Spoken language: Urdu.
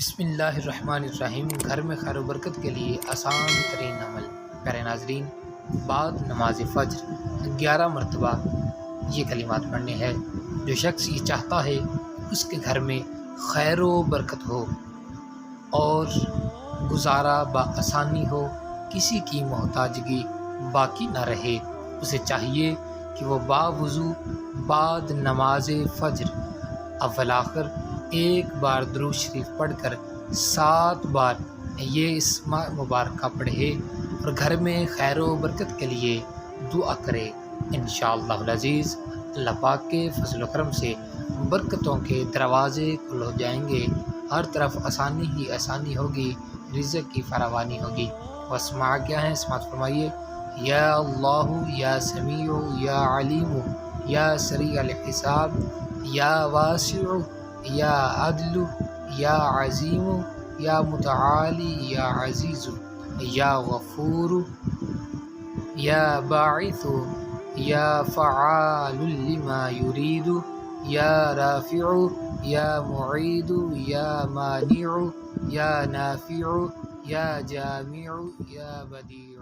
بسم اللہ الرحمن الرحیم۔ گھر میں خیر و برکت کے لیے آسان ترین عمل۔ پیارے ناظرین، بعد نماز فجر 11 مرتبہ یہ کلمات پڑھنے ہیں۔ جو شخص یہ چاہتا ہے اس کے گھر میں خیر و برکت ہو اور گزارا بآسانی ہو، کسی کی محتاجگی باقی نہ رہے، اسے چاہیے کہ وہ باوضو بعد نماز فجر اول آخر ایک بار درود شریف پڑھ کر 7 بار یہ اسم مبارکہ پڑھے اور گھر میں خیر و برکت کے لیے دعا کرے۔ انشاءاللہ العزیز اللہ پاک کے فضل و کرم سے برکتوں کے دروازے کھل ہو جائیں گے، ہر طرف آسانی ہی آسانی ہوگی، رزق کی فراوانی ہوگی۔ واسماء کیا ہیں؟ سماعت فرمائیے۔ یا اللہ یا سمیع یا علیم یا سریع الحساب یا واسع یا عدل یا عظیم یا متعالی یا عزیز یا غفور یا باعث یا فعال لما یرید یا رافع یا معید یا مانع یا نافع یا جامع یا بدیع۔